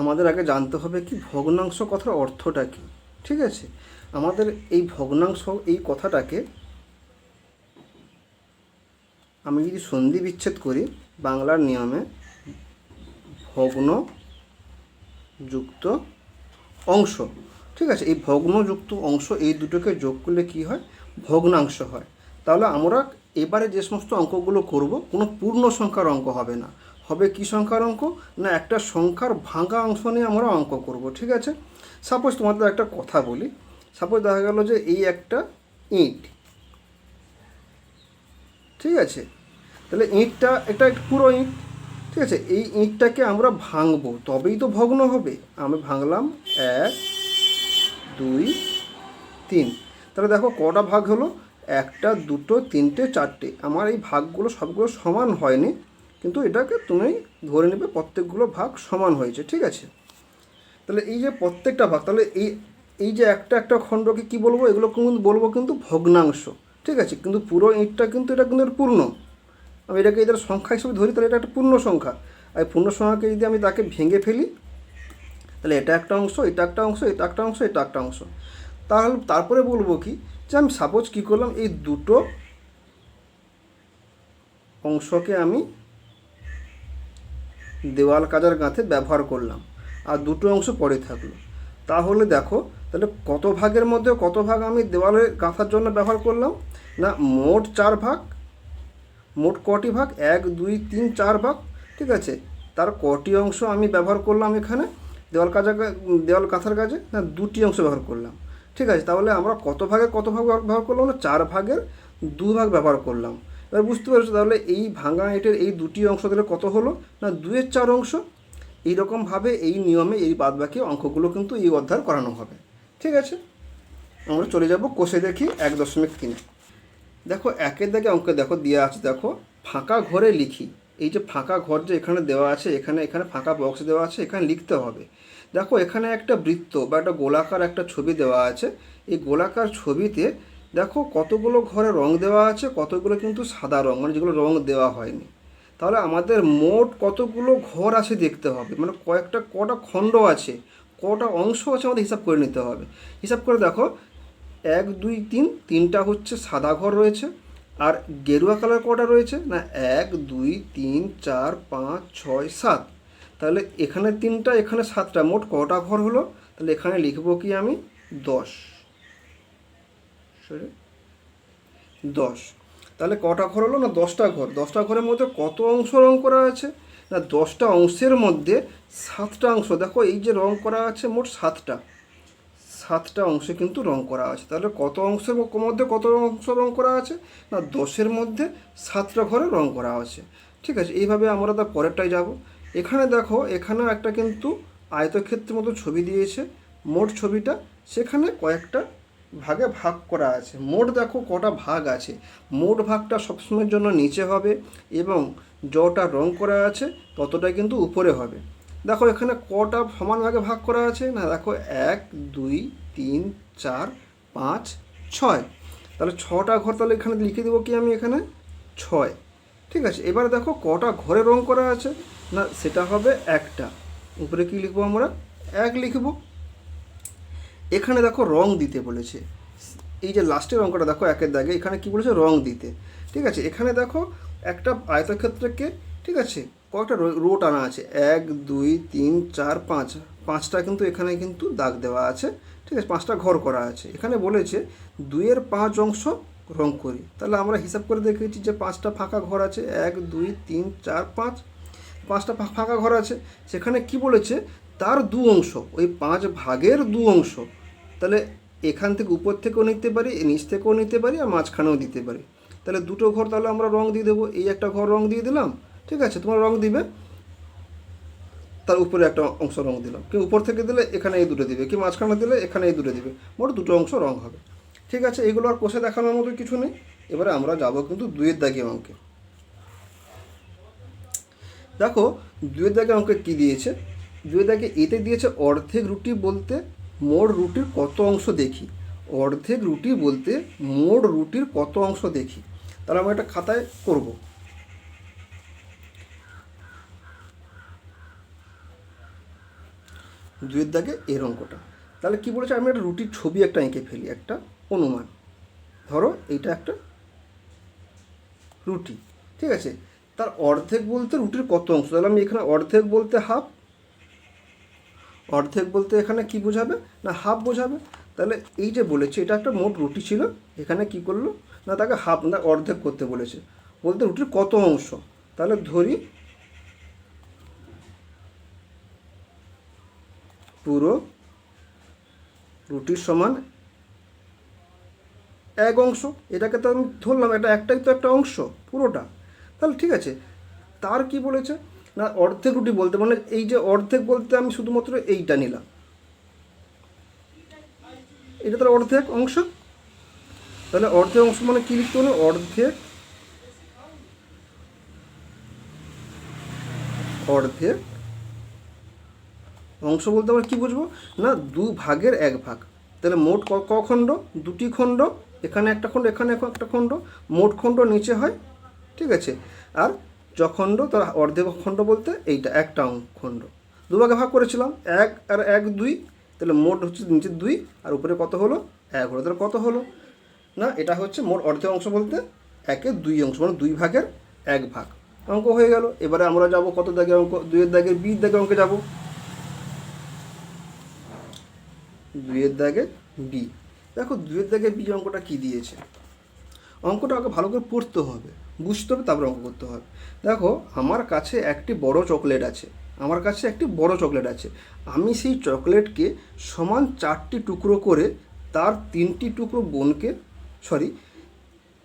আমাদের আগে জানতে হবে কি ভগ্নাংশ কথার অর্থটা কী। ঠিক আছে, আমাদের এই ভগ্নাংশ এই কথাটাকে আমি যদি সন্ধি বিচ্ছেদ করি বাংলার নিয়মে, ভগ্ন যুক্ত অংশ, ঠিক আছে, এই ভগ্নযুক্ত অংশ এই দুটোকে যোগ করলে কি হয়, ভগ্নাংশ হয়। তাহলে আমরা এবারে যে সমস্ত অঙ্কগুলো করব কোনো পূর্ণ সংখ্যার অঙ্ক হবে না, হবে কি সংখ্যার অঙ্ক না, একটা সংখ্যার ভাঙা অংশ নিয়ে আমরা অঙ্ক করব। ঠিক আছে, সাপোজ তোমাদের একটা কথা বলি, সাপোজ দেখা গেল যে এই একটা ইঁট, ঠিক আছে, তাহলে ইঁটটা এটা একটা পুরো ইঁট, ঠিক আছে, এই ইঁটটাকে আমরা ভাঙবো তবেই তো ভগ্ন হবে। আমি ভাঙলাম 1 2 3, তাহলে দেখো কটা ভাগ হলো, 1টা 2টো 3টে 4টে। আমার এই ভাগগুলো সবগুলো সমান হয়নি, কিন্তু এটাকে তুমি ধরে নেবে প্রত্যেকগুলো ভাগ সমান হয়েছে। ঠিক আছে, তাহলে এই যে প্রত্যেকটা ভাগ, তাহলে এই এই যে একটা একটা খণ্ডকে কি বলবো, এগুলো কিন্তু বলবো কিন্তু ভগ্নাংশ। ঠিক আছে, কিন্তু পুরো ইঁটটা কিন্তু এটা কিন্তু পূর্ণ, আমি এটাকে এদের সংখ্যা হিসেবে ধরি, তাহলে এটা একটা পূর্ণ সংখ্যা। আর পূর্ণ সংখ্যাকে যদি আমি তাকে ভেঙে ফেলি, তাহলে এটা একটা অংশ, এটা একটা অংশ, এটা একটা অংশ, এটা একটা অংশ। তাহলে তারপরে বলবো কি, যে আমি সাপোজ কী করলাম, এই দুটো অংশকে আমি দেওয়াল কাজার গাঁথে ব্যবহার করলাম, আর দুটো অংশ পড়ে থাকলো। তাহলে দেখো, তাহলে কত ভাগের মধ্যে কত ভাগ আমি দেওয়ালে গাঁথার জন্য ব্যবহার করলাম, না মোট 4 ভাগ। মোট কটি ভাগ, 1 2 3 4 ভাগ। ঠিক আছে, তার কটি অংশ আমি ব্যবহার করলাম এখানে দেওয়াল কাঁথার কাজে, না 2টি অংশ ব্যবহার করলাম। ঠিক আছে, তাহলে আমরা কত ভাগে কত ভাগ ব্যবহার করলাম, না 4 ভাগের 2 ভাগ ব্যবহার করলাম। এবার বুঝতে পারছো, তাহলে এই ভাঙা এটের এই দুটি অংশ দিলে কত হলো, না 2-এর 4 অংশ। এইরকমভাবে এই নিয়মে এই বাদবাকি অঙ্কগুলো কিন্তু এই অধ্যায় করানো হবে। ঠিক আছে, আমরা চলে যাব কোষে দেখি 1.3। দেখো একের দাগে অঙ্কে দেখো দেওয়া আছে, দেখো ফাঁকা ঘরে লিখি। এই যে ফাঁকা ঘর যে এখানে দেওয়া আছে, এখানে এখানে ফাঁকা বক্স দেওয়া আছে, এখানে লিখতে হবে। দেখো এখানে একটা বৃত্ত বা একটা গোলাকার একটা ছবি দেওয়া আছে। এই গোলাকার ছবিতে দেখো কতগুলো ঘরে রং দেওয়া আছে, কতগুলো কিন্তু সাদা রং, মানে যেগুলো রং দেওয়া হয়নি। তাহলে আমাদের মোট কতগুলো ঘর আছে দেখতে হবে, মানে কটা খণ্ড আছে, কটা অংশ আছে আমাদের হিসাব করে নিতে হবে। হিসাব করে দেখো 1 2 3, 3টা হচ্ছে সাদা ঘর রয়েছে। আর গেরুয়া কালার কটা রয়েছে, না 1 2 3 4 5 6 7। তাহলে এখানে 3টা এখানে 7টা, মোট কটা ঘর হলো, তাহলে এখানে লিখবো কি আমি 10, সরি 10। তাহলে কটা ঘর হলো, না 10টা ঘর। 10টা ঘরের মধ্যে কত অংশ রং করা আছে, না 10টা অংশের মধ্যে 7টা অংশ, দেখো এই যে রং করা আছে মোট 7টা অংশে কিন্তু রং করা আছে। তাহলে কত অংশের মধ্যে কত অংশ রং করা আছে, না 10-এর মধ্যে 7টা ঘরে রং করা আছে। ঠিক আছে, এইভাবে আমরা তার পরেরটায় যাব। এখানে দেখো এখানেও একটা কিন্তু আয়তক্ষেত্রের মতো ছবি দিয়েছে, মোট ছবিটা সেখানে কয়েকটা ভাগে ভাগ করা আছে। মোট দেখো কটা ভাগ আছে, মোট ভাগটা সবসময়ের জন্য নিচে হবে, এবং যটা রং করা আছে ততটাই কিন্তু উপরে হবে। দেখো এখানে কটা সমান ভাগে ভাগ করা আছে, না দেখো 1 2 3 4 5 6। তাহলে 6টা ঘর, তাহলে এখানে লিখে দেবো কি আমি এখানে 6। ঠিক আছে, এবার দেখো কটা ঘরে রং করা আছে, না সেটা হবে একটা। উপরে কি লিখবো আমরা, 1 লিখবো। এখানে দেখো রং দিতে বলেছে, এই যে লাস্টের অঙ্কটা দেখো একের দাগে, এখানে কি বলেছে রং দিতে। ঠিক আছে, এখানে দেখো একটা আয়তক্ষেত্রকে, ঠিক আছে, কয়েকটা রো টানা আছে, 1 2 3 4 5, 5টা কিন্তু এখানে কিন্তু দাগ দেওয়া আছে। ঠিক আছে, 5টা ঘর করা আছে। এখানে বলেছে 2-এর 5 অংশ রং করি। তাহলে আমরা হিসাব করে দেখেছি যে 5টা ফাঁকা ঘর আছে, 1 2 3 4 5, 5টা ফাঁকা ঘর আছে। সেখানে কি বলেছে, তার 2 অংশ, ওই 5 ভাগের 2 অংশ। তাহলে এখান থেকে উপর থেকেও নিতে পারি, নিচ থেকেও নিতে পারি, আর মাঝখানেও দিতে পারি। তাহলে দুটো ঘর তাহলে আমরা রং দিয়ে দেবো, এই একটা ঘর রং দিয়ে দিলাম। ঠিক আছে, তোমরা রং দিবে, তার উপরে একটা অংশ রং দিলাম, কি উপর থেকে দিলে এখানে এই দুটো দিবে, কি মাঝখানে দিলে এখানে এই দুটো দিবে, মোট দুটো অংশ রং হবে। ঠিক আছে, এইগুলো আর কোষে দেখানোর মতো কিছু নেই। এবারে আমরা যাব কিন্তু 2-এর দাগে অঙ্কে। দেখো 2-এর দাগে অঙ্কে কী দিয়েছে, 2-এর দাগে এতে দিয়েছে অর্ধেক রুটি বলতে মোট রুটির কত অংশ দেখি। অর্ধেক রুটি বলতে মোট রুটির কত অংশ দেখি। তাহলে আমরা একটা খাতায় করব। দুইয়ের দাগে এর অঙ্কটা। তাহলে কি বলেছে, আমি একটা রুটির ছবি একটা এঁকে ফেলি, একটা অনুমান। ধরো এইটা একটা রুটি, ঠিক আছে। তার অর্ধেক বলতে রুটির কত অংশ, তাহলে আমি এখানে অর্ধেক বলতে হাফ, অর্ধেক বলতে এখানে কি বোঝাবে না হাফ বোঝাবে। তাহলে এই যে বলেছে এটা একটা মোট রুটি ছিল, এখানে কি করলো না তাকে হাফ না অর্ধেক করতে বলেছে, বলতে রুটির কত অংশ। তাহলে ধরি পুরো রুটির সমান এক অংশ, এটাকে তো আমি ধরলাম এটা একটাই তো একটা অংশ পুরোটা। তাহলে ঠিক আছে, তার কি বলেছে না অর্ধেক রুটি বলতে, মানে এই যে অর্ধেক বলতে আমি শুধুমাত্র এইটা নিলাম, এটা তার অর্ধেক অংশ। তাহলে অর্ধেক অংশ মানে কী লিখতে হলো, অর্ধেক অর্ধেক অংশ বলতে আমরা কী বুঝবো না 2/1 তাহলে মোট ক খণ্ড, দুটি খণ্ড, এখানে একটা খণ্ড এখানে একটা খণ্ড, মোট খণ্ড নিচে হয়, ঠিক আছে। আর খণ্ড তার অর্ধেক খণ্ড বলতে এইটা একটা খণ্ড, 2 ভাগে ভাগ করেছিলাম 1 আর 1 2, তাহলে মোট হচ্ছে নিচে 2 আর উপরে কত হলো 1 হলো, তাহলে কত হলো না এটা হচ্ছে মোট অর্ধেক অংশ বলতে 1/2 অংশ, মানে 2/1 অঙ্ক হয়ে গেল। এবারে আমরা যাব কত দাগের অঙ্ক, 2-এর দাগের বি দাগের অঙ্কে যাব। 2-এর দাগে বি, দেখো 2-এর দাগে বি অঙ্কটা কী দিয়েছে, অঙ্কটা আগে ভালো করে পড়তে হবে, বুঝতে হবে, তারপরে অঙ্ক করতে হবে। দেখো আমার কাছে একটি বড় চকলেট আছে, আমার কাছে একটি বড় চকলেট আছে, আমি সেই চকলেটকে সমান 4টি টুকরো করে তার 3টি টুকরো বোনকে,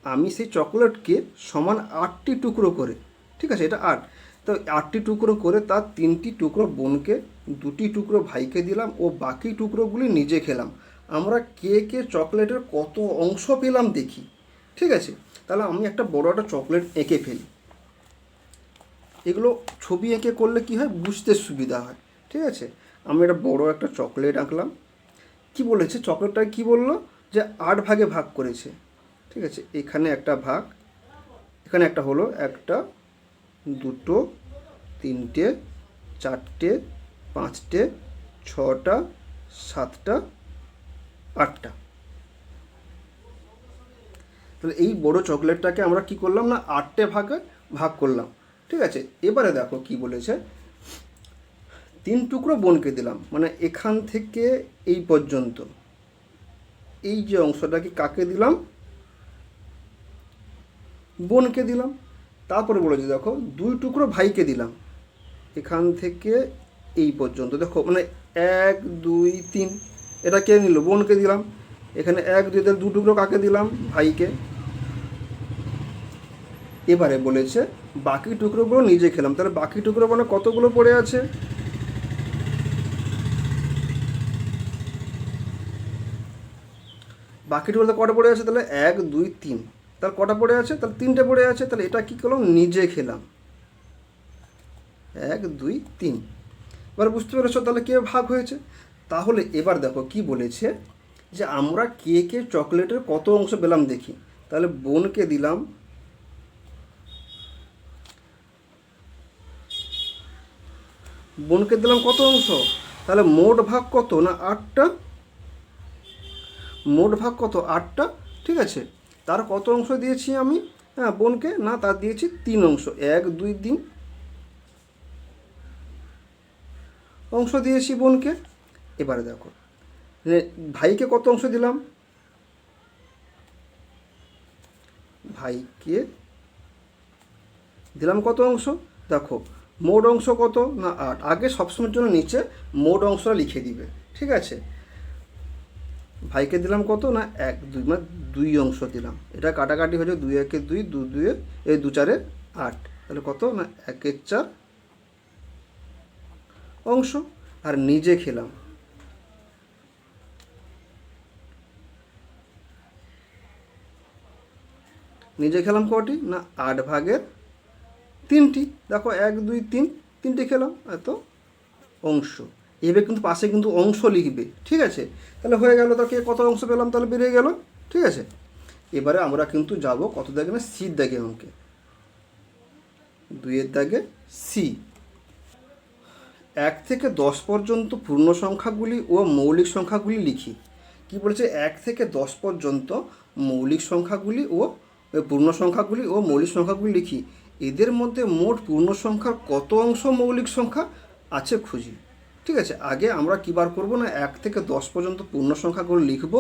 আমি সেই চকলেটকে সমান 8টি টুকরো করে, ঠিক আছে এটা 8, তো 8টি টুকরো করে তার 3টি টুকরো বোনকে, 2টি টুকরো ভাইকে দিলাম ও বাকি টুকরোগুলি নিজে খেলাম। আমরা কে কে চকলেটের কত অংশ পেলাম দেখি, ঠিক আছে। তাহলে আমি একটা বড় একটা চকলেট এঁকে ফেলি, এগুলো ছবি এঁকে করলে কি হয় বুঝতে সুবিধা হয়, ঠিক আছে। আমি একটা বড় একটা চকলেট আঁকলাম, কি বলেছে চকলেটটা কি বললো যে 8 ভাগে ভাগ করেছে, ঠিক আছে। এখানে একটা ভাগ, এখানে একটা হলো, একটা দুটো তিনটে চারটে পাঁচটে ছটা সাতটা আটটা, তাহলে এই বড় চকলেটটাকে আমরা কি করলাম না 8টে ভাগে ভাগ করলাম, ঠিক আছে। এবারে দেখো কি বলেছে, 3 টুকরো বোনকে দিলাম, মানে এখান থেকে এই পর্যন্ত এই যে অংশটাকে কাকে দিলাম, বোনকে দিলাম। তারপরে বলেছে দেখো 2 টুকরো ভাইকে দিলাম, এখান থেকে এই পর্যন্ত, দেখো মানে 1 2 3, এটা কে নিল বোনকে দিলাম, এখানে 1 2 2 টুকরো কাকে দিলাম ভাইকে। এবারে বলেছে বাকি টুকরোগুলো নিজে খেলাম, তাহলে বাকি টুকরো মানে কতগুলো পড়ে আছে, বাকি টুকরো কটা পড়ে আছে, তাহলে 1 2 3, তাহলে কটা পড়ে আছে, তাহলে 3টে পড়ে আছে, তাহলে এটা কী করলাম নিজে খেলাম 1 2 3। এবার বুঝতে পেরেছো তাহলে কে ভাগ হয়েছে। তাহলে এবার দেখো কি বলেছে যে আমরা কে কে চকলেটের কত অংশ পেলাম দেখি, তাহলে বোনকে দিলাম, বোনকে দিলাম কত অংশ, তাহলে মোট ভাগ কত না 8টা, মোট ভাগ কত 8টা, ঠিক আছে। তার কত অংশ দিয়েছি আমি, হ্যাঁ বোনকে না তার দিয়েছি 3 অংশ, 1 2 3 অংশ দিয়েছি বোনকে। এবারে দেখো ভাইকে কত অংশ দিলাম, ভাইকে দিলাম কত অংশ, দেখো মোট অংশ কত না 8, আগে সবসময়ের জন্য নিচে মোট অংশটা লিখে দিবে, ঠিক আছে। ভাইকে দিলাম কত না 1 2, মানে 2 অংশ দিলাম, এটা কাটাকাটি হয়ে যায় 2 1 2 2 2 এই 2 4 8, তাহলে কত না 1 4 অংশ। আর নিজে খেলাম, নিজে খেলাম কটি না 8/3, দেখো 1 2 3 3টে খেলাম এত অংশ। এভাবে কিন্তু পাশে কিন্তু অংশ লিখবে, ঠিক আছে। তাহলে হয়ে গেল, তাকে কত অংশ পেলাম তাহলে বেরিয়ে গেল, ঠিক আছে। এবারে আমরা কিন্তু যাব কত দাগে না সির দাগে অঙ্কে, 2-এর দাগে সি। 1 থেকে 10 পর্যন্ত পূর্ণ সংখ্যাগুলি ও মৌলিক সংখ্যাগুলি লিখি। কি বলেছে? 1 থেকে 10 পর্যন্ত মৌলিক সংখ্যাগুলি ও পূর্ণ সংখ্যাগুলি ও মৌলিক সংখ্যাগুলি লিখি। এদের মধ্যে মোট পূর্ণ সংখ্যার কত অংশ মৌলিক সংখ্যা আছে খুঁজি। ঠিক আছে, আগে আমরা কী বার করবো না, 1 থেকে 10 পর্যন্ত পূর্ণ সংখ্যাগুলো লিখব,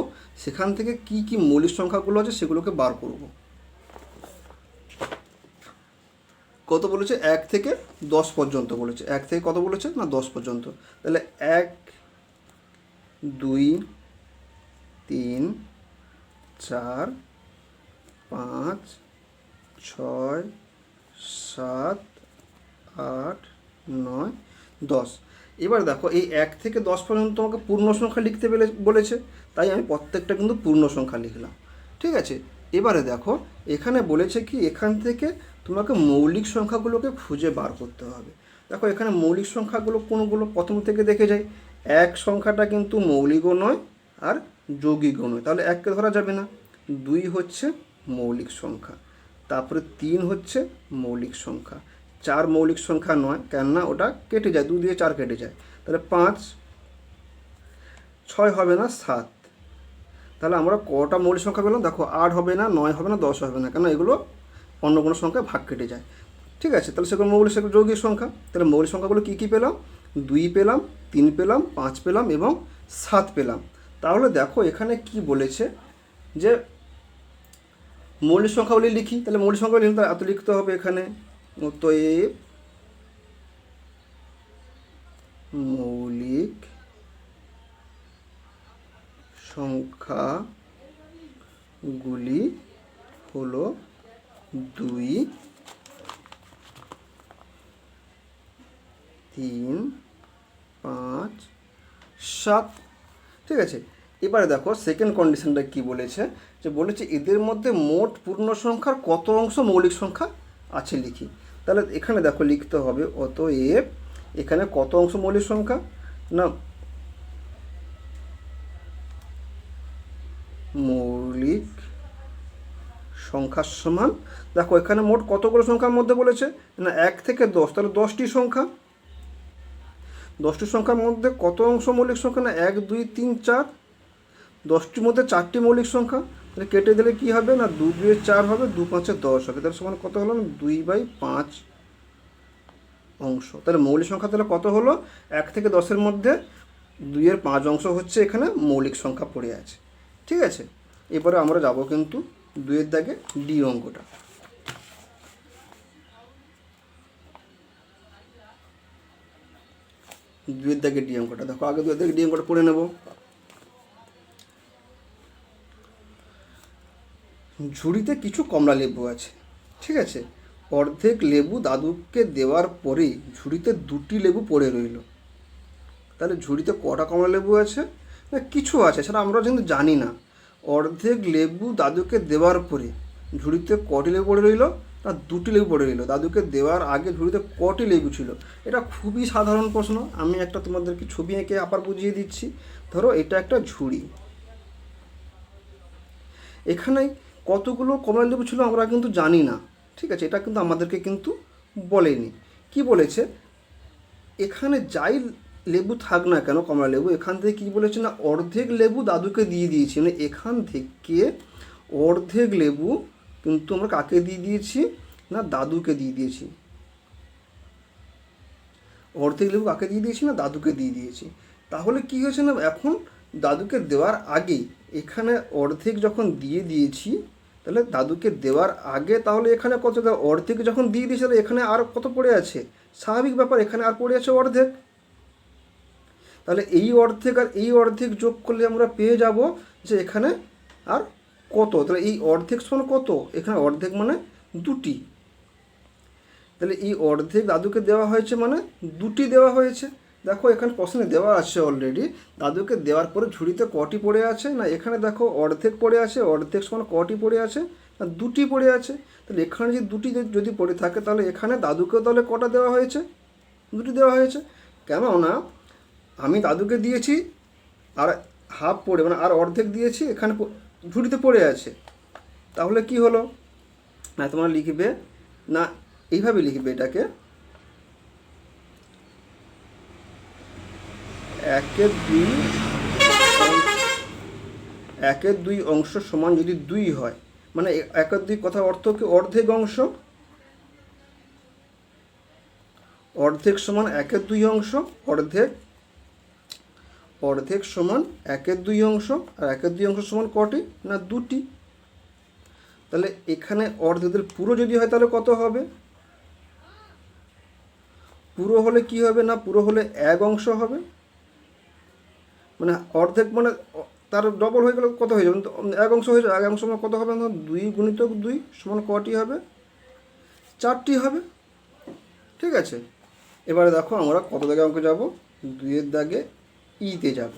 সেখান থেকে কি কি মৌলিক সংখ্যাগুলো আছে সেগুলোকে বার করব। কত বলেছে? 1 থেকে 10 পর্যন্ত বলেছে। 1 থেকে কত বলেছে না 10 পর্যন্ত। তাহলে 1 2 3 4 5 6 7 8 9 10। এবার দেখো এই 1 থেকে 10 পর্যন্ত তোমাকে পূর্ণ সংখ্যা লিখতে বলেছে, তাই আমি প্রত্যেকটা কিন্তু পূর্ণ সংখ্যা লিখলাম। ঠিক আছে, এবারে দেখো এখানে বলেছে কি এখান থেকে তোমাকে মৌলিক সংখ্যাগুলোকে খুঁজে বার করতে হবে। দেখো এখানে মৌলিক সংখ্যাগুলো কোনগুলো প্রথম থেকে দেখে যাই। 1 সংখ্যাটা কিন্তু মৌলিকও নয় আর যৌগিকও নয়, তাহলে 1কে ধরা যাবে না। 2 হচ্ছে মৌলিক সংখ্যা, তারপরে 3 হচ্ছে মৌলিক সংখ্যা, 4 মৌলিক সংখ্যা নয়, কেননা ওটা কেটে যায়, 2 দিয়ে 4 কেটে যায়, তাহলে 5, 6 হবে না 7। তাহলে আমরা কটা মৌলিক সংখ্যা পেলাম? দেখো 8 হবে না, 9 হবে না, 10 হবে না, কেন এগুলো অন্য কোনো সংখ্যায় ভাগ কেটে যায়। ঠিক আছে, তাহলে সেগুলো মৌলিক, সেগুলো যৌগিক সংখ্যা। তাহলে মৌলিক সংখ্যাগুলো কী কী পেলাম? 2 পেলাম, 3 পেলাম, 5 পেলাম এবং 7 পেলাম। তাহলে দেখো এখানে কি বলেছে যে মৌলিক সংখ্যাগুলি লিখি। তাহলে মৌলিক সংখ্যাগুলি লিখতে এত লিখতে হবে এখানে, অতএব মৌলিক সংখ্যাগুলি হলো 2 3 5 7। ঠিক আছে, এবারে দেখো সেকেন্ড কন্ডিশনটা কি বলেছে, যে বলেছে এদের মধ্যে মোট পূর্ণ সংখ্যার কত অংশ মৌলিক সংখ্যা আছে লিখি। তাহলে এখানে দেখো লিখতে হবে অতএব এখানে কত অংশ মৌলিক সংখ্যা না মৌলিক সংখ্যার সমান, দেখো এখানে মোট কতগুলো সংখ্যার মধ্যে বলেছে না 1 থেকে 10, তাহলে 10টি সংখ্যা। 10টি সংখ্যার মধ্যে কত অংশ মৌলিক সংখ্যা না 1 2 3 4, 10টির মধ্যে 4টি মৌলিক সংখ্যা, তাহলে কেটে দিলে কী হবে না 2 2 4 হবে, 2 5 10 হবে, তাহলে সমান কত হলো না 2/5 অংশ। তাহলে মৌলিক সংখ্যা তাহলে কত হলো? 1 থেকে 10-এর মধ্যে 2/5 অংশ হচ্ছে এখানে মৌলিক সংখ্যা পড়ে আছে। ঠিক আছে, এবারে আমরা যাব কিন্তু 2-এর দাগে ডি অঙ্কটা। দুয়ের দাগে ডি অঙ্কটা দেখো, আগে 2-এর দাগে ডি অঙ্কটা পড়ে নেব। ঝুড়িতে কিছু কমলা লেবু আছে। ঠিক আছে, অর্ধেক লেবু দাদুকে দেওয়ার পরেই ঝুড়িতে 2টি লেবু পড়ে রইল। তাহলে ঝুড়িতে কটা কমলা লেবু আছে না কিছু আছে, সেটা আমরা কিন্তু জানি না। অর্ধেক লেবু দাদুকে দেওয়ার পরে ঝুড়িতে কটি লেবু পড়ে রইল না 2টি লেবু পড়ে রইল। দাদুকে দেওয়ার আগে ঝুড়িতে কটি লেবু ছিল? এটা খুবই সাধারণ প্রশ্ন। আমি একটা তোমাদেরকে ছবি এঁকে আবার বুঝিয়ে দিচ্ছি। ধরো এটা একটা ঝুড়ি, এখানে কতগুলো কমলা লেবু ছিল আমরা কিন্তু জানি না। ঠিক আছে, এটা কিন্তু আমাদেরকে কিন্তু বলেনি। কি বলেছে এখানে যাই লেবু থাক না কেন কমলা লেবু, এখান থেকে কী বলেছে না অর্ধেক লেবু দাদুকে দিয়ে দিয়েছি, মানে এখান থেকে অর্ধেক লেবু কিন্তু আমরা কাকে দিয়ে দিয়েছি না দাদুকে দিয়ে দিয়েছি। অর্ধেক লেবু কাকে দিয়ে দিয়েছি না দাদুকে দিয়ে দিয়েছি। তাহলে কি হয়েছে না এখন দাদুকে দেওয়ার আগে এখানে অর্ধেক যখন দিয়ে দিয়েছি, তাহলে দাদুকে দেওয়ার আগে তাহলে এখানে কত, অর্ধেক যখন দিয়ে দিয়েছি তাহলে এখানে আর কত পড়ে আছে? স্বাভাবিক ব্যাপার, এখানে আর পড়ে আছে অর্ধেক। তাহলে এই অর্ধেক আর এই অর্ধেক যোগ করলে আমরা পেয়ে যাব যে এখানে আর কত। তাহলে এই অর্ধেক সমান কত? এখানে অর্ধেক মানে 2টি। তাহলে এই অর্ধেক দাদুকে দেওয়া হয়েছে মানে 2টি দেওয়া হয়েছে। দেখো এখানে প্রশ্নে দেওয়া আছে অলরেডি দাদুকে দেওয়ার পরে ঝুড়িতে কটি পড়ে আছে না এখানে দেখো অর্ধেক পড়ে আছে, অর্ধেক সমান কটি পড়ে আছে না 2টি পড়ে আছে। তাহলে এখানে যদি 2টি যদি পড়ে থাকে তাহলে এখানে দাদুকে তাহলে কটা দেওয়া হয়েছে? 2টি দেওয়া হয়েছে। কেননা আমি দাদুকে দিয়েছি আর হাফ পড়ে মানে আর অর্ধেক দিয়েছি এখানে ঝুড়িতে পড়ে আছে। তাহলে কি হলো না তোমরা লিখবে না এইভাবে লিখবে এটাকে একের দুই একের দুই অংশ সমান যদি 2 হয়, মানে একের দুই কথা অর্থ কি অর্ধেক অংশ, অর্ধেক সমান একের দুই অংশ, অর্ধেক সমান একের দুই অংশ, আর একের দুই অংশ সমান কটি না 2টি। তাহলে এখানে অর্ধেকের পুরো যদি হয় তাহলে কত হবে, পুরো হলে কি হবে না পুরো হলে 1 অংশ হবে, মানে অর্ধেক মানে তার ডবল হয়ে গেলে কত হয়ে যাবে, 1 অংশ হয়ে যাবে। 1 অংশ মানে কত হবে না 2 গুণিতক 2 সমান কটি হবে, 4টি হবে। ঠিক আছে, এবারে দেখো আমরা কত দাগে অঙ্ক যাব, 2-এর দাগে ইতে যাব।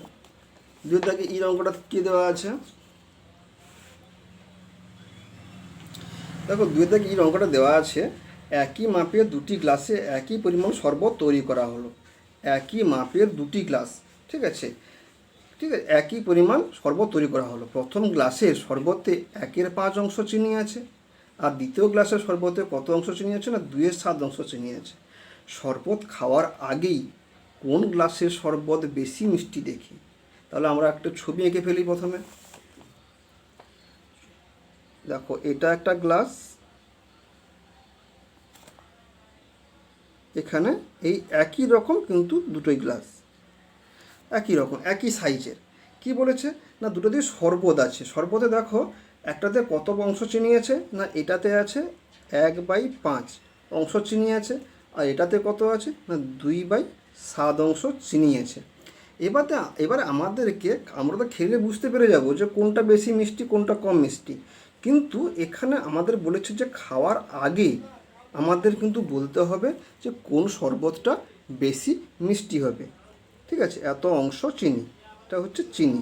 2-এর দাগে ইর অঙ্কটা কী দেওয়া আছে, দেখো 2-এর দাগে ইর অঙ্কটা দেওয়া আছে, একই মাপের 2টি গ্লাসে একই পরিমাণ শরবত তৈরি করা হলো। একই মাপের 2টি গ্লাস, ঠিক আছে, একই পরিমাণ শরবত তৈরি করা হলো। প্রথম গ্লাসের শরবতে 1/5 অংশ চিনি আছে, আর দ্বিতীয় গ্লাসের শরবতে কত অংশ চিনি আছে না 2/7 অংশ চিনি আছে। শরবত খাওয়ার আগেই কোন গ্লাসের শরবত বেশি মিষ্টি দেখি। তাহলে আমরা একটা ছবি এঁকে ফেলি প্রথমে। দেখো এটা একটা গ্লাস, এখানে এই একই রকম কিন্তু দুটোই গ্লাস একই রকম একই সাইজের। কি বলেছে না দুটোতেই শরবত আছে। শরবতে দেখো একটাতে কত অংশ চিনি আছে না এটাতে আছে 1/5 অংশ চিনি আছে, আর এটাতে কত আছে না 2/7 অংশ চিনি আছে। এবার আমাদেরকে আমরা তো খেলে বুঝতে পেরে যাব যে কোনটা বেশি মিষ্টি কোনটা কম মিষ্টি, কিন্তু এখানে আমাদের বলেছে যে খাওয়ার আগে আমাদের কিন্তু বলতে হবে যে কোন শরবতটা বেশি মিষ্টি হবে। ঠিক আছে, এত অংশ চিনি, এটা হচ্ছে চিনি,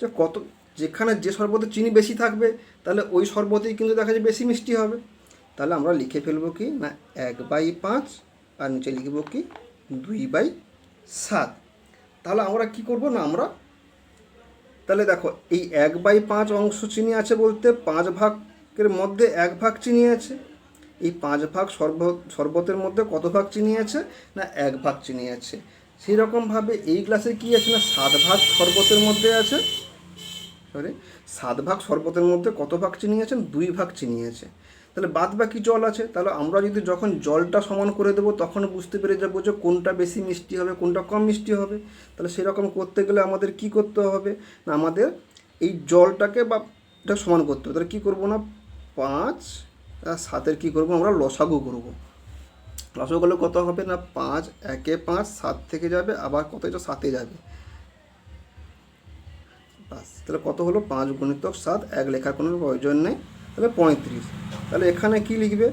যে কত যেখানে যে শরবতে চিনি বেশি থাকবে তাহলে ওই শরবতেই কিন্তু দেখা যায় বেশি মিষ্টি হবে। তাহলে আমরা লিখে ফেলবো কি না 1/5 আর নিচে লিখব কি 2/7। তাহলে আমরা কি করব না আমরা তাহলে দেখো এই 1/5 অংশ চিনি আছে বলতে 5 ভাগের মধ্যে 1 ভাগ চিনি আছে। এই 5 ভাগ শরবতের মধ্যে কত ভাগ চিনি আছে না 1 ভাগ চিনি আছে। সেই রকমভাবে এই গ্লাসে কি আছে না 7 ভাগ শরবতের মধ্যে আছে, 7 ভাগ শরবতের মধ্যে কত ভাগ চিনি আছে 2 ভাগ চিনি আছে। তাহলে বাদ বাকি জল আছে। তাহলে আমরা যদি যখন জলটা সমান করে দেবো তখন বুঝতে পেরে যাবো যে কোনটা বেশি মিষ্টি হবে কোনটা কম মিষ্টি হবে। তাহলে সেরকম করতে গেলে আমাদের কি করতে হবে না আমাদের এই জলটাকে বা এটা সমান করতে হবে। তাহলে কী করবো না 5 আর 7-এর কী করবো আমরা লসাগু করবো। লসাগু করলে কত হবে না 5 1 5 7 থেকে যাবে আবার কত এটা 7-এ যাবে, বাস। তাহলে কত হলো 5 × 7, 1 লেখার কোনো প্রয়োজন নেই, তাহলে 35। তাহলে এখানে কি লিখবে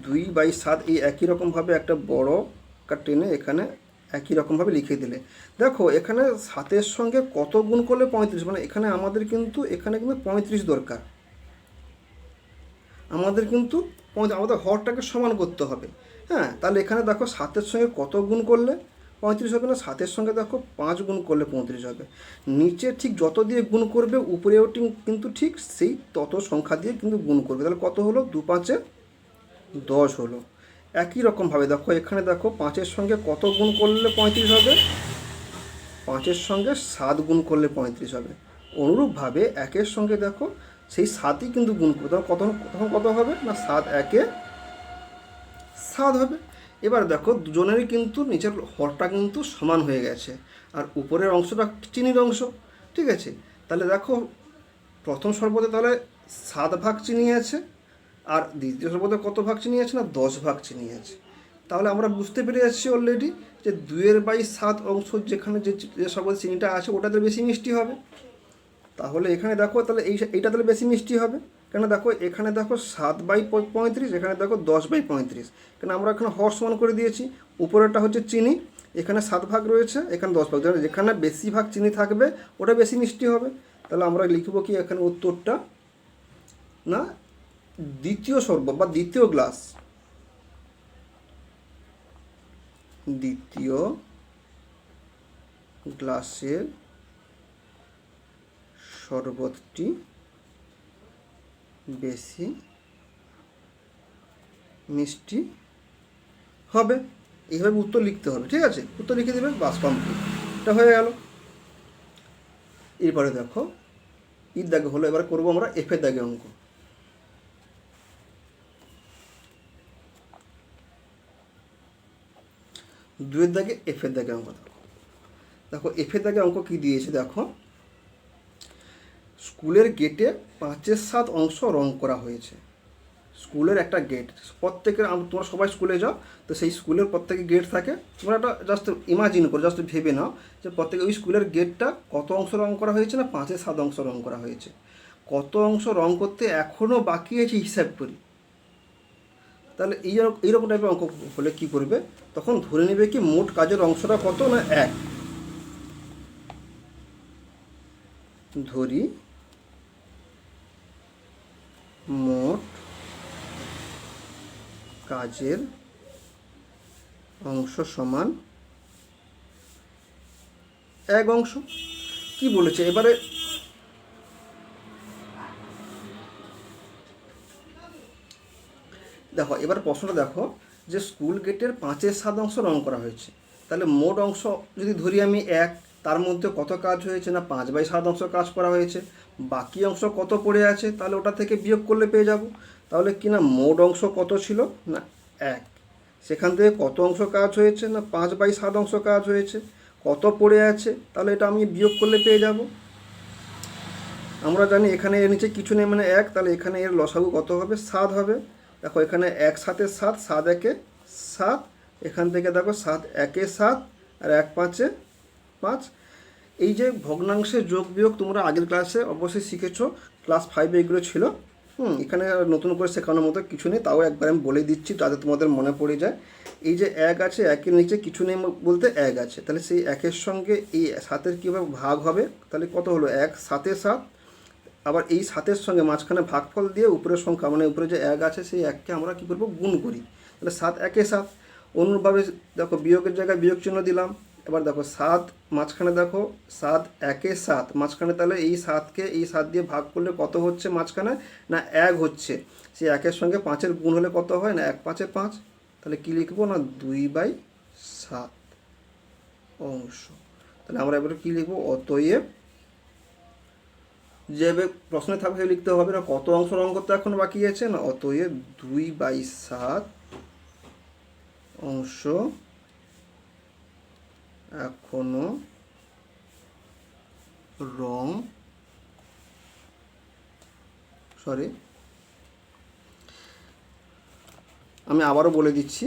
2/7, এই একই রকমভাবে একটা বড় টেনে এখানে একই রকমভাবে লিখে দিলে। দেখো এখানে 7-এর সঙ্গে কত গুণ করলে 35, মানে এখানে আমাদের কিন্তু 35 দরকার। আমাদের কিন্তু আমাদের হরটাকে সমান করতে হবে। হ্যাঁ, তাহলে এখানে দেখো 7-এর সঙ্গে কত গুণ করলে 35 হবে না 7-এর সঙ্গে দেখো 5 গুণ করলে 35 হবে। নিচে ঠিক যত দিয়ে গুণ করবে উপরেও কিন্তু ঠিক সেই তত সংখ্যা দিয়ে কিন্তু গুণ করবে। তাহলে কত হলো 2 5 10 হলো। একই রকমভাবে দেখো এখানে দেখো 5-এর সঙ্গে কত গুণ করলে 35 হবে, 5-এর সঙ্গে 7 গুণ করলে 35 হবে। অনুরূপভাবে 1-এর সঙ্গে দেখো সেই 7ই কিন্তু গুণ করবে, তখন কত হবে না 7 1 7 হবে। এবার দেখো দুজনেরই কিন্তু নিচের হরটা কিন্তু সমান হয়ে গেছে, আর উপরের অংশটা চিনির অংশ। ঠিক আছে, তাহলে দেখো প্রথম শরবতে তাহলে 7 ভাগ চিনি আছে, আর দ্বিতীয় শরবতে কত ভাগ চিনি আছে না 10 ভাগ চিনি আছে। তাহলে আমরা বুঝতে পেরে যাচ্ছি অলরেডি যে 2/7 অংশ যেখানে যে শরবত চিনিটা আছে ওটাতে বেশি মিষ্টি হবে। তাহলে এখানে দেখো তাহলে এইটা তাহলে বেশি মিষ্টি হবে, কেন দেখো এখানে দেখো 7/35, এখানে দেখো 10/35, কেন আমরা এখানে হর সমান করে দিয়েছি। উপরেরটা হচ্ছে চিনি, এখানে 7 ভাগ রয়েছে এখানে 10 ভাগ, যেখানে বেশি ভাগ চিনি থাকবে ওটা বেশি মিষ্টি হবে। তাহলে আমরা লিখব কি এখানে উত্তরটা না দ্বিতীয় শরবত বা দ্বিতীয় গ্লাস, দ্বিতীয় গ্লাসের শরবতটি বেশি মিষ্টি হবে। এইভাবে উত্তর লিখতে হবে। ঠিক আছে, উত্তর লিখে দেবে, বাস কমপ্লিট। এটা হয়ে গেল। এরপরে দেখো ইর দাগে হলো, এবার করবো আমরা এফের দাগে অঙ্ক। দুয়ের দাগে এফের দাগে অঙ্ক দেখো। দেখো এফের দাগে অঙ্ক কি দিয়েছে দেখো, স্কুলের গেটে 5/7 অংশ রং করা হয়েছে। স্কুলের একটা গেট, প্রত্যেকের তোমরা সবাই স্কুলে যাও, তো সেই স্কুলের প্রত্যেকে গেট থাকে, তোমরা একটা জাস্ট ইমাজিন করো, জাস্ট ভেবে নাও যে প্রত্যেকে ওই স্কুলের গেটটা কত অংশ রং করা হয়েছে, না 5/7 অংশ রং করা হয়েছে। কত অংশ রং করতে এখনও বাকি আছে হিসাব করি। তাহলে এইরকম টাইপের অঙ্ক হলে কী করবে, তখন ধরে নেবে কি মোট কাজের অংশটা কত, না 1। ধরি মোট কাজের অংশ সমান 1 অংশ। কি বলেছে এবারে, দেখো এবার প্রশ্নটা দেখো যে স্কুল গেটের 5/7 অংশ রং করা হয়েছে, তাহলে মোট অংশ যদি ধরি আমি 1, তার মধ্যে কত কাজ হয়েছে, না 5/7 অংশ কাজ করা হয়েছে। বাকি অংশ কত পড়ে আছে, তাহলে ওটা থেকে বিয়োগ করলে পেয়ে যাব। তাহলে কি না মোট অংশ কত ছিল, না 1, সেখান থেকে কত অংশ কাজ হয়েছে, না 5/7 অংশ কাজ হয়েছে। কত পড়ে আছে, তাহলে এটা আমি বিয়োগ করলে পেয়ে যাব। আমরা জানি এখানে এর নিচে কিছু নেই মানে 1, তাহলে এখানে এর লসাগু কত হবে, 7 হবে। দেখো এখানে 1 7 7, 7 1 7, এখান থেকে দেখো 7 1 7 আর 1 5 5। এই যে ভগ্নাংশের যোগ বিয়োগ তোমরা আগের ক্লাসে অবশ্যই শিখেছো, ক্লাস 5 এগুলো ছিল। এখানে নতুন করে শেখানোর মতো কিছু নেই, তাও একবার আমি বলে দিচ্ছি যাতে তোমাদের মনে পড়ে যায়। এই যে 1 আছে, 1-এর নিচে কিছু নেই বলতে 1 আছে, তাহলে সেই 1-এর সঙ্গে এই 7-এর কীভাবে ভাগ হবে, তাহলে কত হলো 1 7 7। আবার এই 7-এর সঙ্গে মাঝখানে ভাগফল দিয়ে উপরের সংখ্যা মানে উপরে যে 1 আছে সেই 1কে আমরা কী করবো, গুণ করি, তাহলে 7 1 7। অনুরূপভাবে দেখো বিয়োগের জায়গায় বিয়োগ চিহ্ন দিলাম। এবার দেখো 7 মাঝখানে দেখো 7 1 7 মাঝখানে, তাহলে এই 7কে এই 7 দিয়ে ভাগ করলে কত হচ্ছে মাঝখানে, না 1 হচ্ছে। সেই 1-এর সঙ্গে 5-এর গুণ হলে কত হয়, না 1 5 5। তাহলে কী লিখবো, না 2/7 অংশ। তাহলে আমরা এবারে কী লিখবো, অতএব যেভাবে প্রশ্নে থাকবে সে লিখতে হবে, না কত অংশ রং করতে এখন বাকি আছে, না অতএব 2/7 অংশ এখনো রং, আমি আবারও বলে দিচ্ছি।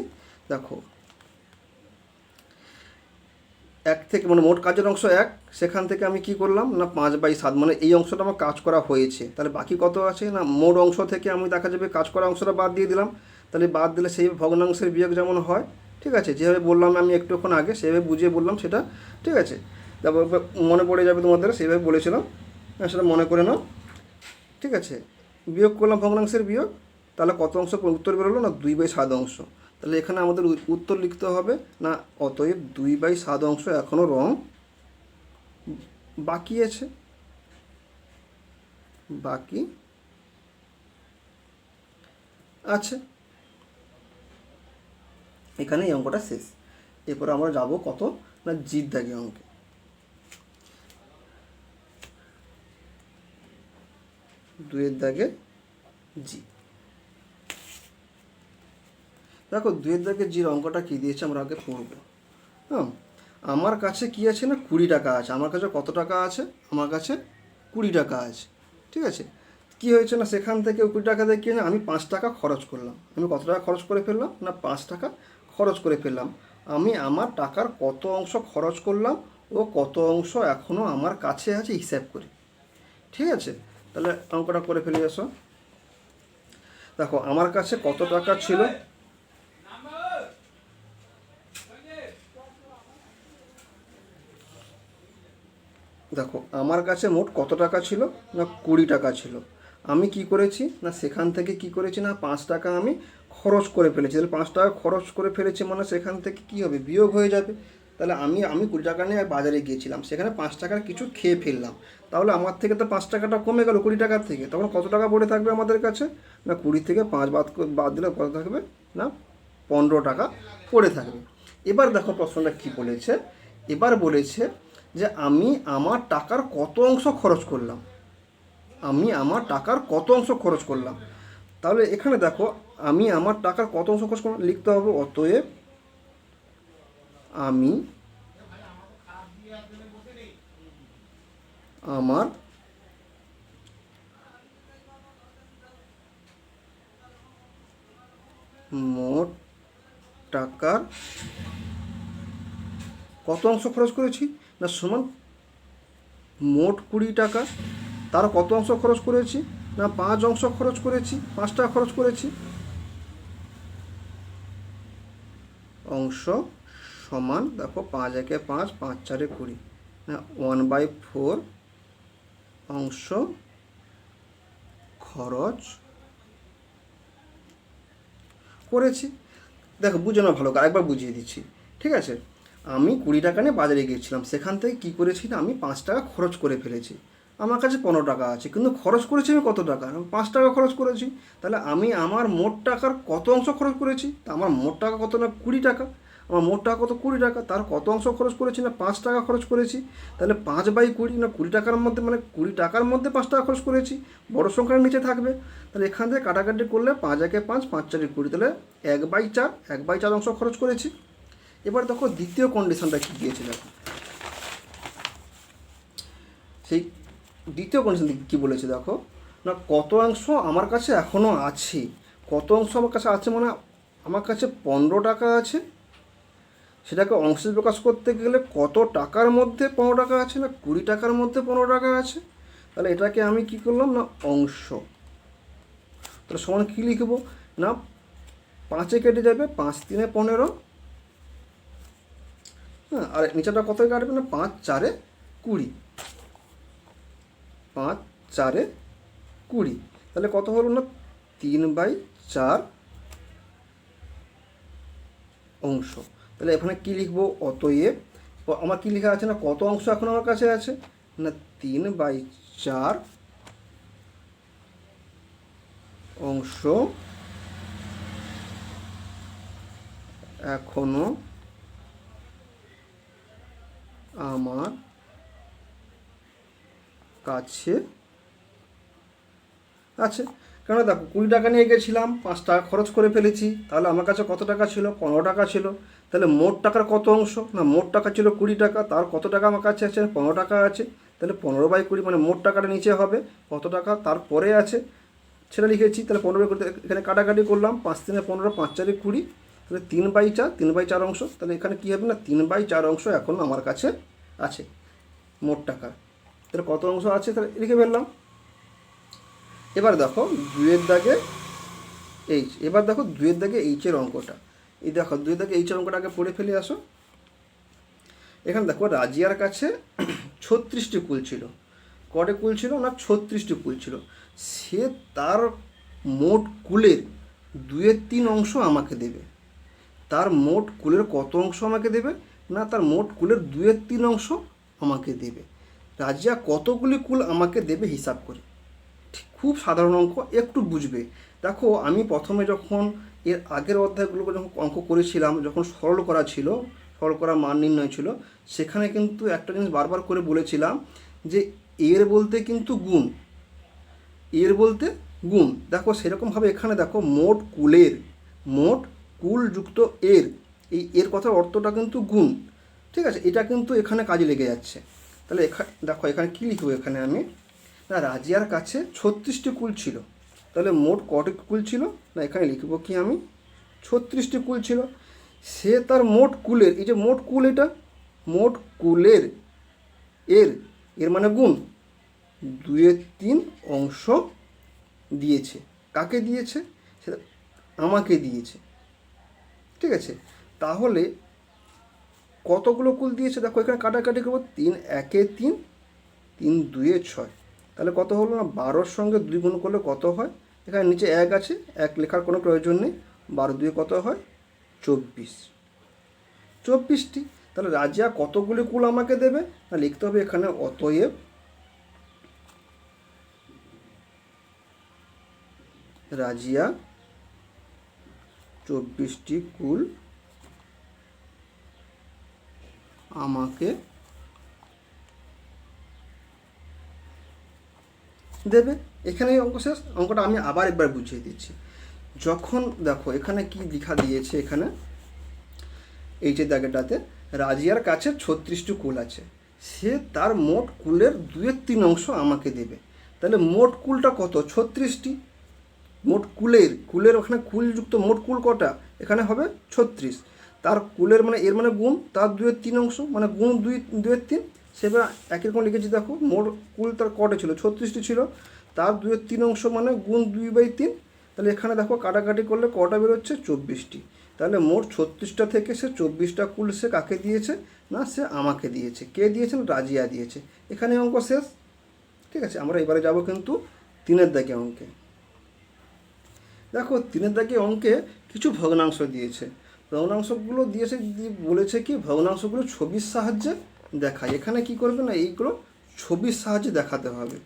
দেখো 1 থেকে মানে মোট কাজের অংশ 1, সেখান থেকে আমি কি করলাম, না 5/7 মানে এই অংশটা আমার কাজ করা হয়েছে। তাহলে বাকি কত আছে, না মোট অংশ থেকে আমি দেখা যাবে কাজ করা অংশটা বাদ দিয়ে দিলাম। তাহলে বাদ দিলে সেই ভগ্নাংশের বিয়োগ যেমন হয়, ঠিক আছে, যেভাবে বললাম আমি একটুক্ষণ আগে সেভাবে বুঝিয়ে বললাম সেটা, ঠিক আছে। তারপর মনে পড়ে যাবে তোমাদের, সেইভাবে বলেছিলাম, সেটা মনে করে নাও, ঠিক আছে। বিয়োগ করলাম ভগ্নাংশের বিয়োগ, তাহলে কত অংশ উত্তর বেরোলো, না 2/7 অংশ। তাহলে এখানে আমাদের উত্তর লিখতে হবে, না অতএব 2/7 অংশ এখনও রং বাকি আছে, বাকি আছে। এখানে এই অঙ্কটা শেষ। এরপরে আমরা যাব কত, না জির দাগে অঙ্কে। দুয়ের দাগে জি। দেখো দুয়ের দাগে জির অঙ্কটা কী দিয়েছে আমরা আগে পড়ব। হ্যাঁ, আমার কাছে কি আছে, না 20 টাকা আছে। আমার কাছে কত টাকা আছে, আমার কাছে 20 টাকা আছে, ঠিক আছে। কি হয়েছে, না সেখান থেকে 20 টাকা দিয়ে কিনে আমি 5 টাকা খরচ করলাম। আমি কত টাকা খরচ করে ফেললাম, না 5 টাকা খরচ করে ফেললাম। আমি আমার টাকার কত অংশ খরচ করলাম ও কত অংশ এখনও আমার কাছে আছে হিসাব করি, ঠিক আছে। তাহলে অঙ্কটা করে ফেলে আসো। দেখো আমার কাছে কত টাকা ছিল, দেখো আমার কাছে মোট কত টাকা ছিল, না 20 টাকা ছিল। আমি কি করেছি, না সেখান থেকে কি করেছি, না 5 টাকা আমি খরচ করে ফেলেছি। তাহলে 5 টাকা খরচ করে ফেলেছি মানে সেখান থেকে কি হবে, বিয়োগ হয়ে যাবে। তাহলে আমি 20 টাকা নিয়ে বাজারে গিয়েছিলাম, সেখানে 5 টাকার কিছু খেয়ে ফেললাম। তাহলে আমার থেকে তো 5 টাকাটা কমে গেল 20 টাকার থেকে। তখন কত টাকা পড়ে থাকবে আমাদের কাছে, না 20 থেকে 5 বাদ দিলে কত থাকবে, না 15 টাকা পড়ে থাকবে। এবার দেখো প্রশ্নটা কি বলেছে, এবার বলেছে যে আমি আমার টাকার কত অংশ খরচ করলাম, আমি আমার টাকার কত অংশ খরচ করলাম। তাহলে এখানে দেখো আমি আমার টাকার কত অংশ খরচ করলাম লিখতে হবে, অতএব আমি আমার মোট টাকার কত অংশ খরচ করেছি, না সমান মোট 20 টাকা, তার কত অংশ খরচ করেছি, না 5 অংশ খরচ করেছি, 5 টাকা খরচ করেছি, অংশ সমান দেখো 5 একে 5, 5 চারে 20, না 1/4 অংশ খরচ করেছি। দেখো বুঝে না ভালো করে একবার বুঝিয়ে দিচ্ছি, ঠিক আছে। আমি 20 টাকা নিয়ে বাজারে গিয়েছিলাম, সেখান থেকে কী করেছি না আমি 5 টাকা খরচ করে ফেলেছি, আমার কাছে 15 টাকা আছে, কিন্তু খরচ করেছি আমি কত টাকা, আমি 5 টাকা খরচ করেছি। তাহলে আমি আমার মোট টাকার কত অংশ খরচ করেছি, তা আমার মোট টাকা কত, না 20 টাকা, আমার মোট টাকা কত 20 টাকা, তার কত অংশ খরচ করেছি, না 5 টাকা খরচ করেছি। তাহলে 5/20, না 20 টাকার মধ্যে, মানে 20 টাকার মধ্যে 5 টাকা খরচ করেছি, বড় সংখ্যার নিচে থাকবে। তাহলে এখান থেকে কাটাকাটি করলে 5 একে 5, 5 চারে 20, তাহলে 1/4, 1/4 অংশ খরচ করেছি। এবার দেখো দ্বিতীয় কন্ডিশনটা কী দিয়েছে, দেখো সেই দ্বিতীয় কন্ডিশন কী বলেছে দেখো, না কত অংশ আমার কাছে এখনও আছে, কত অংশ আমার কাছে আছে মানে আমার কাছে 15 টাকা আছে, সেটাকে অংশে প্রকাশ করতে গেলে কত টাকার মধ্যে 15 টাকা আছে, না 20 টাকার মধ্যে 15 টাকা আছে। তাহলে এটাকে আমি কি করলাম, না অংশ, তাহলে সমান কী লিখবো, না 5-এ কেটে যাবে, 5×3 = 15, হ্যাঁ, আর নিচেটা কত কাটবে, না 5×4 = 20, 5×4 = 20, তাহলে কত হলো, না 3/4 অংশ। তাহলে এখানে কী লিখবো, অতএব আমার কী লেখা আছে, না কত অংশ এখন আমার কাছে আছে, না 3/4 অংশ এখনো আমার কাছে আছে। কেন দেখো 20 টাকা নিয়ে গেছিলাম, 5 টাকা খরচ করে ফেলেছি, তাহলে আমার কাছে কত টাকা ছিল, 15 টাকা ছিল। তাহলে মোট টাকার কত অংশ, না মোট টাকা ছিল 20 টাকা, তার কত টাকা আমার কাছে আছে, 15 টাকা আছে। তাহলে 15/20 মানে মোট টাকাটা নিচে হবে, কত টাকা তারপরে আছে সেটা লিখেছি। তাহলে 15/20 এখানে কাটাকাটি করলাম, 5×3 = 15, 5×4 = 20, তাহলে 3/4, 3/4 অংশ। তাহলে এখানে কী হবে, না 3/4 অংশ এখন আমার কাছে আছে মোট টাকা। তাহলে কত অংশ আছে তাহলে লিখে ফেললাম। এবার দেখো 2-এর দাগে এইচ, এবার দেখো 2-এর দাগে এইচের অঙ্কটা, এই দেখো 2-এর দাগে এইচের অঙ্কটা আগে পড়ে ফেলে আসো। এখানে দেখো রাজিয়ার কাছে 36টি কুল ছিল, কটে কুল ছিল, না 36টি কুল ছিল। সে তার মোট কুলের 2/3 অংশ আমাকে দেবে। তার মোট কুলের কত অংশ আমাকে দেবে, না তার মোট কুলের 2/3 অংশ আমাকে দেবে। রাজিয়া কতগুলি কুল আমাকে দেবে হিসাব করে। খুব সাধারণ অঙ্ক, একটু বুঝবে। দেখো আমি প্রথমে যখন এর আগের অধ্যায়গুলো যখন অঙ্ক করেছিলাম, যখন সরল করা ছিল, সরল করা মান নির্ণয় ছিল, সেখানে কিন্তু একটা জিনিস বারবার করে বলেছিলাম যে এর বলতে কিন্তু গুণ, এর বলতে গুণ। দেখো সেরকমভাবে এখানে দেখো মোট কুলের, মোট কুল যুক্ত এর, এই এর কথার অর্থটা কিন্তু গুণ, ঠিক আছে, এটা কিন্তু এখানে কাজে লেগে যাচ্ছে। তাহলে এখানে দেখো এখানে কী লিখবো, এখানে আমি, না রাজিয়ার কাছে 36টি কুল ছিল, তাহলে মোট কটি কুল ছিল, না এখানে লিখব কি আমি 36টি কুল ছিল। সে তার মোট কুলের, এই যে মোট কুল, এটা মোট কুলের এর, এর মানে গুণ 2/3 অংশ দিয়েছে। কাকে দিয়েছে, সেটা আমাকে দিয়েছে, ঠিক আছে। তাহলে কতগুলো কুল দিয়েছে দেখো এখানে কাটাকাটি করবো, 3×1 = 3, 3×2 = 6, তাহলে কত হলো, না 12-র সঙ্গে 2 গুণ করলে কত হয়, এখানে নিচে 1 আছে, 1 লেখার কোনো প্রয়োজন নেই, 12×2 কত হয়, 24টি। তাহলে রাজিয়া কতগুলি কুল আমাকে দেবে, না লিখতে হবে এখানে অতএব রাজিয়া 24টি কুল আমাকে দেবে। এখানেই অঙ্ক শেষ। অঙ্কটা আমি আবার একবার বুঝিয়ে দিচ্ছি। যখন দেখো এখানে কি লেখা দিয়েছে, এখানে এই যে দাগেটাতে রাজিয়ার কাছে 36টি কুল আছে, সে তার মোট কুলের 2/3 আমাকে দেবে। তাহলে মোট কুলটা কত? 36টি। মোট কুলের ওখানে কুলযুক্ত মোট কুল কটা? এখানে হবে 36। তার কুলের মানে এর মানে গুণ তার 2/3 মানে গুণ 2/3। সেবার একই রকম লিখেছি, দেখো মোট কুল তার কটা ছিল? 36টি ছিল। তার 2/3 মানে গুণ 2/3। তাহলে এখানে দেখো কাটাকাটি করলে কটা বেরোচ্ছে? 24টি। তাহলে মোট 36টা থেকে সে 24টা কুল সে কাকে দিয়েছে? না, সে আমাকে দিয়েছে। কে দিয়েছেন? রাজিয়া দিয়েছে। এখানে অঙ্ক শেষ। ঠিক আছে, আমরা এবারে যাব কিন্তু 3-এর দাগে অঙ্কে। দেখো 3-এর দাগে অঙ্কে কিছু ভগ্নাংশ দিয়েছে। ভগ্নাংশগুলো দিয়েছে, বলেছে কি ভগ্নাংশগুলো ছবির সাহায্যে দেখায়। এখানে কি করবে না, এইগুলো ছবির সাহায্যে দেখাতে হবে।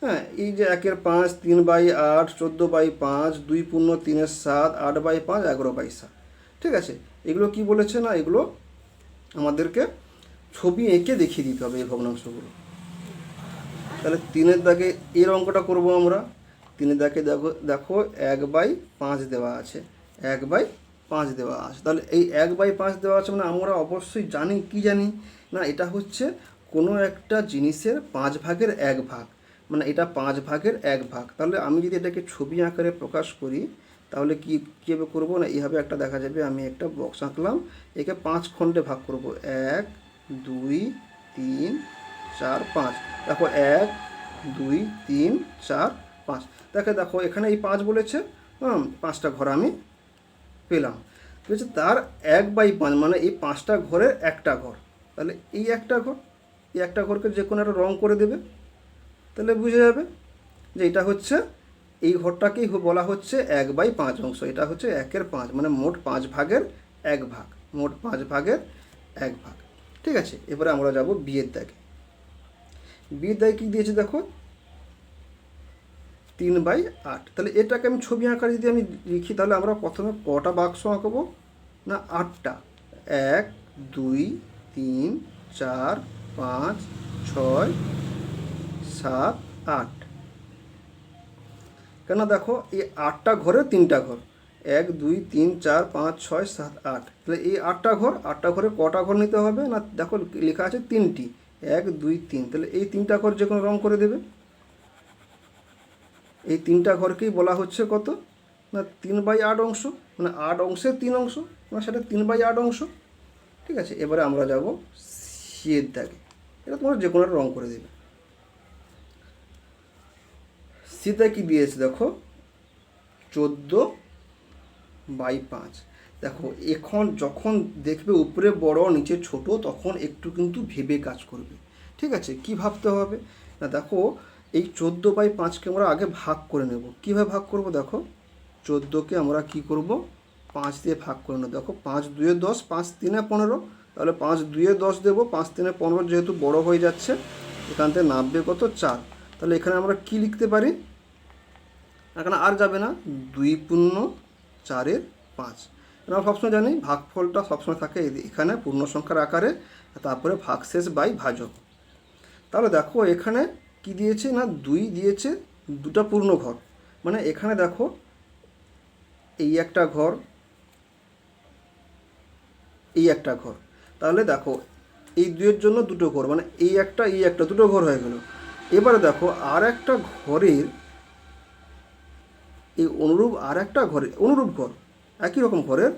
হ্যাঁ, এই যে 1/5, 3/8, 14/5, 2×3=7, 8/5, 11/7। ঠিক আছে, এগুলো কি বলেছে না, এগুলো আমাদেরকে ছবি এঁকে দেখিয়ে দিতে হবে এই ভগ্নাংশগুলো। তাহলে 3-এর দাগে এর অঙ্কটা করব আমরা। 3-এর দাগে দেখো দেখো 1/5 দেওয়া আছে, 1/5 দেওয়া আছে। তাহলে এই 1/5 দেওয়া আছে মানে আমরা অবশ্যই জানি, কি জানি না, এটা হচ্ছে কোনো একটা জিনিসের 5 ভাগের 1 ভাগ, মানে এটা 5 ভাগের 1 ভাগ। তাহলে আমি যদি এটাকে ছবি আকারে প্রকাশ করি তাহলে কীভাবে করবো না, এইভাবে একটা দেখা যাবে। আমি একটা বক্স আঁকলাম, একে 5 খণ্ডে ভাগ করব। 1, 2, 3, 4, 5। দেখো 1, 2, 3, 4, 5। দেখো এখানে এই 5 বলেছে, 5টা ঘর আমি পেলাম। ঠিক আছে, তার 1/5 মানে এই 5টা ঘরের একটা ঘর। তাহলে এই একটা ঘর, এই একটা ঘরকে যে কোনো একটা রং করে দেবে, তাহলে বুঝে যাবে যে এটা হচ্ছে, এই ঘরটাকেই বলা হচ্ছে 1/5 অংশ। এটা হচ্ছে 1/5 মানে মোট 5 ভাগের 1 ভাগ, মোট 5 ভাগের 1 ভাগ। ঠিক আছে, এবারে আমরা যাব বিয়ের দাগে। বিয়ের দাগে কী দিয়েছে দেখো, 3/8। তাহলে এটাকে আমি ছবি আঁকারে যদি আমি লিখি তাহলে আমরা প্রথমে কটা বাক্স আঁকবো না, 8টা। 1, 2, 3, 4, 5, 6, 7, 8। কেন দেখো এই 8টা ঘরে 3টা ঘর, 1, 2, 3, 4, 5, 6, 7, 8। তাহলে এই 8টা ঘর, 8টা ঘরে কটা ঘর নিতে হবে না, দেখো লেখা আছে 3টি, 1, 2, 3। তাহলে এই 3টা ঘর যে কোনো রং করে দেবে। এই 3টা ঘরকেই বলা হচ্ছে কত না, 3/8 অংশ, মানে 8 অংশের 3 অংশ, মানে সেটা 3/8 অংশ। ঠিক আছে, এবারে আমরা যাব সিয়ের দাগে। এটা তোমরা যে কোনো রং করে দেবে। সিতে কি দিয়েছে দেখো, 14/5। দেখো এখন যখন দেখবে উপরে বড় নিচে ছোট, তখন একটু কিন্তু ভেবে কাজ করবে। ঠিক আছে, কি ভাবতে হবে না, দেখো এই 14/5কে আমরা আগে ভাগ করে নেব। কীভাবে ভাগ করব, দেখো 14কে আমরা কি করব, 5 দিয়ে ভাগ করে নেব। দেখো 5 2 10, 5 3 15। তাহলে 5 2 10 দেবো, 5 3 15 যেহেতু বড় হয়ে যাচ্ছে, এখান থেকে নামবে কত, 4। তাহলে এখানে আমরা কি লিখতে পারি, এখানে আর যাবে না, 2×4=5। আমরা সবসময় জানি ভাগফলটা সবসময় থাকে এখানে পূর্ণ সংখ্যার আকারে, তারপরে ভাগশেষ বাই ভাজক। তাহলে দেখো এখানে কি দিয়েছে না, 2 দিয়েছে, 2টা পূর্ণ ঘর, মানে এখানে দেখো এই একটা ঘর, এই একটা ঘর। তাহলে দেখো এই 2-এর জন্য 2টো ঘর, মানে এই একটা 2টো ঘর হয়ে গেল। এবারে দেখো আর একটা ঘরের এই অনুরূপ আর একটা ঘরে, অনুরূপ ঘর একই রকম ঘরের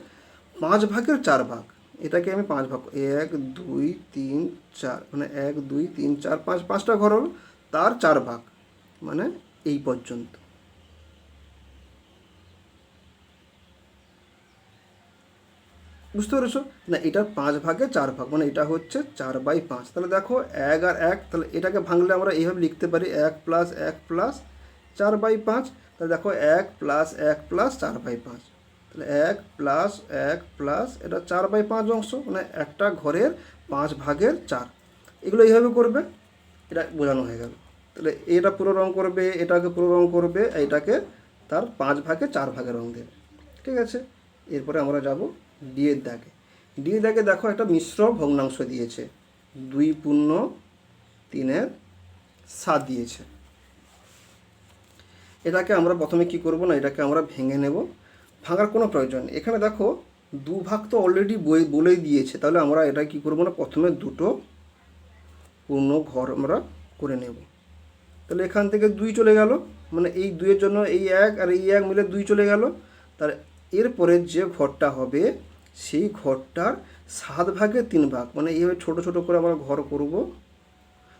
5 ভাগের 4 ভাগ। এটাকে আমি 5 ভাগ, 1, 2, 3, 4, মানে 1, 2, 3, 4, 5, 5টা ঘর হলো, তার 4 ভাগ, মানে এই পর্যন্ত। বুঝতে পেরেছো না, এটার 5 ভাগে 4 ভাগ, মানে এটা হচ্ছে 4/5। তাহলে দেখো 1 আর 1, তাহলে এটাকে ভাঙলে আমরা এইভাবে লিখতে পারি, 1 + 1 + 4/5। তাহলে দেখো 1 + 1 + 4/5। তাহলে 1 + 1 + এটা 4/5 অংশ, মানে একটা ঘরের 5 ভাগের 4। এগুলো এইভাবে করবে, এটা বোঝানো হয়ে গেল। তাহলে এটা পুরো রং করবে, এটাকে পুরো রং করবে, এইটাকে তার 5 ভাগে 4 ভাগে রং দেবে। ঠিক আছে, এরপরে আমরা যাব ডিয়ের দাগে। ডিয়ের দাগে দেখো একটা মিশ্র ভগ্নাংশ দিয়েছে। 2/3 দিয়েছে। এটাকে আমরা প্রথমে কি করব না, এটাকে আমরা ভেঙে নেব। ভাঙার কোনো প্রয়োজন নেই, এখানে দেখো 2 ভাগ তো অলরেডি বলেই দিয়েছে, তাহলে আমরা এটা কি করব না, প্রথমে দুটো পূর্ণ ঘর আমরা করে নেব। তাহলে এখান থেকে 2 চলে গেল, মানে এই 2-এর জন্য এই 1 আর এই 1 মিলে 2 চলে গেল। তার এরপরে যে ঘরটা হবে সেই ঘরটার 7 ভাগে 3 ভাগ, মানে এইভাবে ছোট ছোট করে আমরা ঘর করব।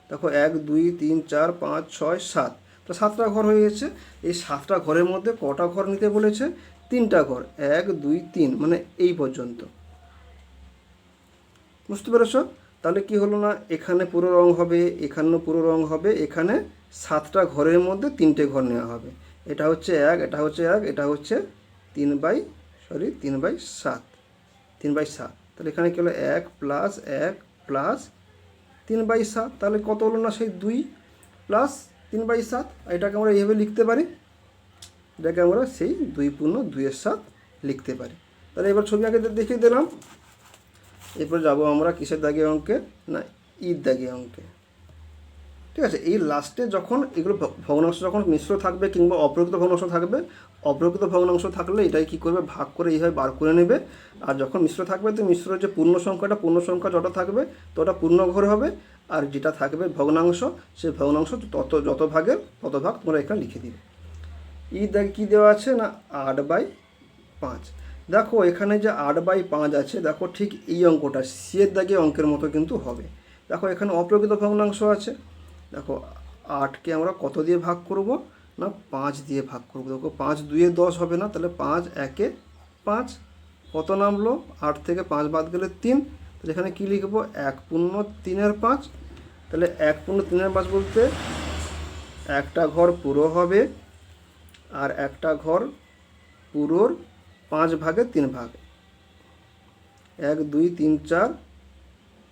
দেখো 1 2 3 4 5 6 7, তো 7টা ঘর হয়ে গেছে। এই 7টা ঘরের মধ্যে কটা ঘর নিতে বলেছে, 3টা ঘর, 1 2 3, মানে এই পর্যন্ত। বুঝতে পেরেছো? তাহলে কি হলো না, এখানে পুরো রং হবে, এখানেও পুরো রং হবে, এখানে 7টা ঘরের মধ্যে 3টে ঘর নেওয়া হবে। এটা হচ্ছে 1, এটা হচ্ছে 1, এটা হচ্ছে 3/7, 3/7। তাহলে এখানে কি হলো, 1 + 1 + 3/7, তাহলে কত হলো না, সেই 2 + 3/7। এটাকে আমরা এইভাবে লিখতে পারি, এটাকে আমরা সেই 2/2 লিখতে পারি। তাহলে এবার ছবি আঁকে দেখিয়ে দিলাম। এরপর যাব আমরা কিসের দাগে অঙ্কে, না ঈদ দাগে অঙ্কে। ঠিক আছে, এই লাস্টে যখন এগুলো ভগ্নাংশ যখন মিশ্র থাকবে কিংবা অপ্রকৃত ভগ্নাংশ থাকবে, অপ্রকৃত ভগ্নাংশ থাকলে এটাই কী করবে, ভাগ করে এইভাবে বার করে নেবে। আর যখন মিশ্র থাকবে তো মিশ্র যে পূর্ণ সংখ্যা যত থাকবে তো ওটা পূর্ণ ঘর হবে, আর যেটা থাকবে ভগ্নাংশ সেই ভগ্নাংশ যত ভাগের তত ভাগ তোমরা এখানে লিখে দিবে। ঈদ দাগে কী দেওয়া আছে না 8/5। দেখো এখানে যে 8/5 আছে, দেখো ঠিক এই অঙ্কটা সিয়ের দাগে অঙ্কের মতো কিন্তু হবে। দেখো এখানে অপ্রকৃত ভগ্নাংশ আছে, দেখো 8কে আমরা কত দিয়ে ভাগ করব না 5 দিয়ে ভাগ করব। দেখো 5 2 10 হবে না, তাহলে 5 1 5, কত নামলো, 8 থেকে 5 বাদ গেলে 3। তাহলে এখানে কী লিখবো, 1/3/5। তাহলে 1/3/5 বলতে একটা ঘর পুরো হবে আর একটা ঘর পুরোর 5 ভাগে 3 ভাগ। 1 2 3 4,